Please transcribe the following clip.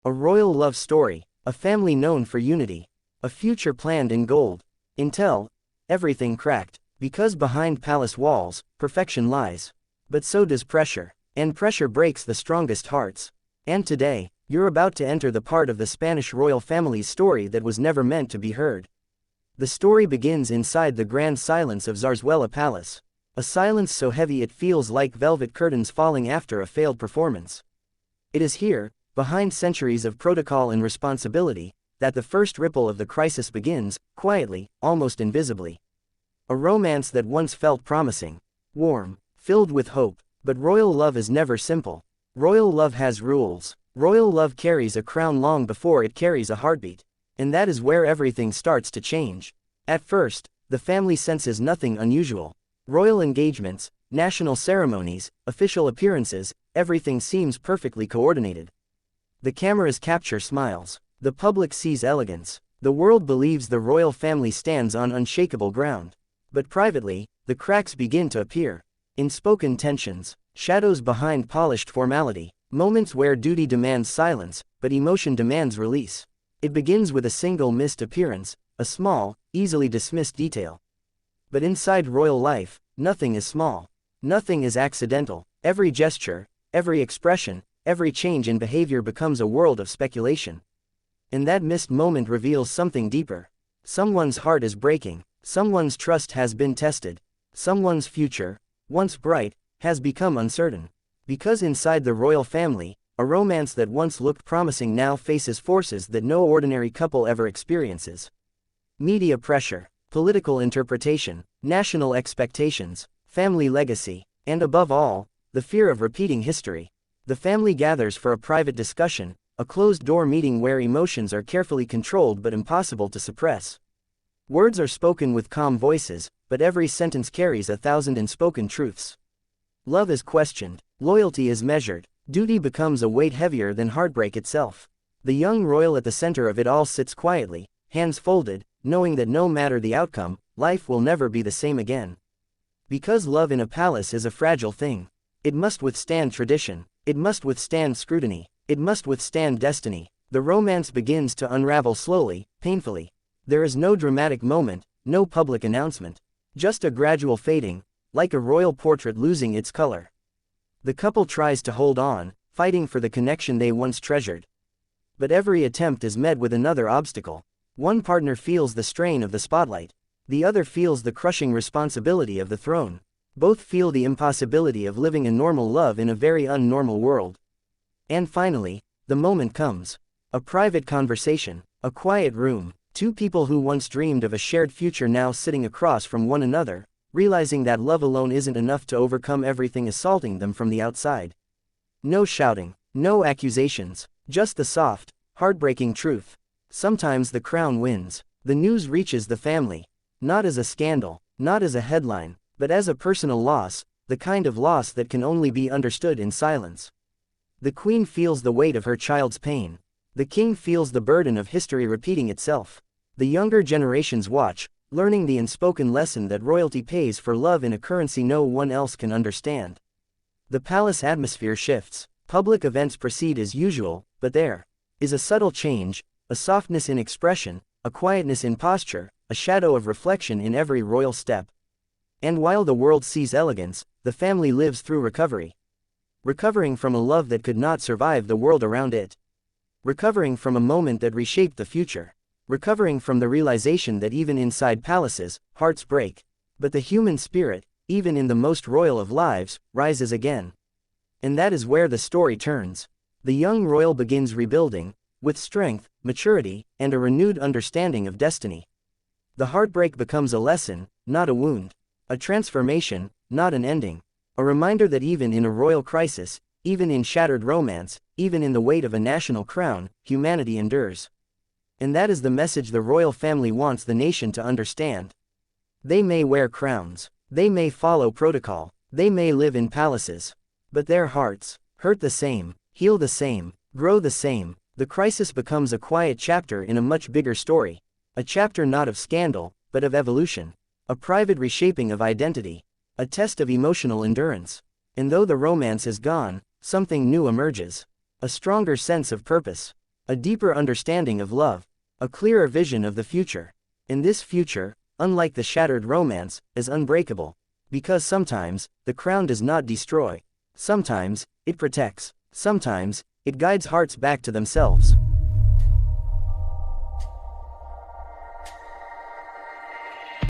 A royal love story, a family known for unity, a future planned in gold. Until everything cracked. Because behind palace walls, perfection lies. But so does pressure. And pressure breaks the strongest hearts. And today, you're about to enter the part of the Spanish royal family's story that was never meant to be heard. The story begins inside the grand silence of Zarzuela Palace. A silence so heavy it feels like velvet curtains falling after a failed performance. It is here, behind centuries of protocol and responsibility, that the first ripple of the crisis begins, quietly, almost invisibly. A romance that once felt promising, warm, filled with hope. But royal love is never simple. Royal love has rules. Royal love carries a crown long before it carries a heartbeat. And that is where everything starts to change. At first, the family senses nothing unusual. Royal engagements, national ceremonies, official appearances, everything seems perfectly coordinated. The cameras capture smiles. The public sees elegance. The world believes the royal family stands on unshakable ground. But privately, the cracks begin to appear. Unspoken tensions, shadows behind polished formality, moments where duty demands silence, but emotion demands release. It begins with a single missed appearance, a small, easily dismissed detail. But inside royal life, nothing is small. Nothing is accidental. Every gesture, every expression, every change in behavior becomes a world of speculation. And that missed moment reveals something deeper. Someone's heart is breaking. Someone's trust has been tested. Someone's future, once bright, has become uncertain. Because inside the royal family, a romance that once looked promising now faces forces that no ordinary couple ever experiences. Media pressure, political interpretation, national expectations, family legacy, and above all, the fear of repeating history. The family gathers for a private discussion, a closed-door meeting where emotions are carefully controlled but impossible to suppress. Words are spoken with calm voices, but every sentence carries 1,000 unspoken truths. Love is questioned, loyalty is measured, duty becomes a weight heavier than heartbreak itself. The young royal at the center of it all sits quietly, hands folded, knowing that no matter the outcome, life will never be the same again. Because love in a palace is a fragile thing. It must withstand tradition, it must withstand scrutiny, it must withstand destiny. The romance begins to unravel slowly, painfully. There is no dramatic moment, no public announcement. Just a gradual fading, like a royal portrait losing its color. The couple tries to hold on, fighting for the connection they once treasured. But every attempt is met with another obstacle. One partner feels the strain of the spotlight. The other feels the crushing responsibility of the throne. Both feel the impossibility of living a normal love in a very unnormal world. And finally, the moment comes. A private conversation, a quiet room. Two people who once dreamed of a shared future now sitting across from one another, realizing that love alone isn't enough to overcome everything assaulting them from the outside. No shouting, no accusations, just the soft, heartbreaking truth. Sometimes the crown wins. The news reaches the family. Not as a scandal, not as a headline, but as a personal loss, the kind of loss that can only be understood in silence. The queen feels the weight of her child's pain. The king feels the burden of history repeating itself. The younger generations watch, learning the unspoken lesson that royalty pays for love in a currency no one else can understand. The palace atmosphere shifts. Public events proceed as usual, but there is a subtle change, a softness in expression, a quietness in posture, a shadow of reflection in every royal step. And while the world sees elegance, the family lives through recovery. Recovering from a love that could not survive the world around it. Recovering from a moment that reshaped the future. Recovering from the realization that even inside palaces, hearts break. But the human spirit, even in the most royal of lives, rises again. And that is where the story turns. The young royal begins rebuilding, with strength, maturity, and a renewed understanding of destiny. The heartbreak becomes a lesson, not a wound. A transformation, not an ending. A reminder that even in a royal crisis, even in shattered romance, even in the weight of a national crown, humanity endures. And that is the message the royal family wants the nation to understand. They may wear crowns, they may follow protocol, they may live in palaces. But their hearts, hurt the same, heal the same, grow the same. The crisis becomes a quiet chapter in a much bigger story. A chapter not of scandal, but of evolution. A private reshaping of identity. A test of emotional endurance. And though the romance is gone, something new emerges. A stronger sense of purpose. a deeper understanding of love, a clearer vision of the future. And this future, unlike the shattered romance, is unbreakable. Because sometimes, the crown does not destroy. Sometimes, it protects. Sometimes, it guides hearts back to themselves.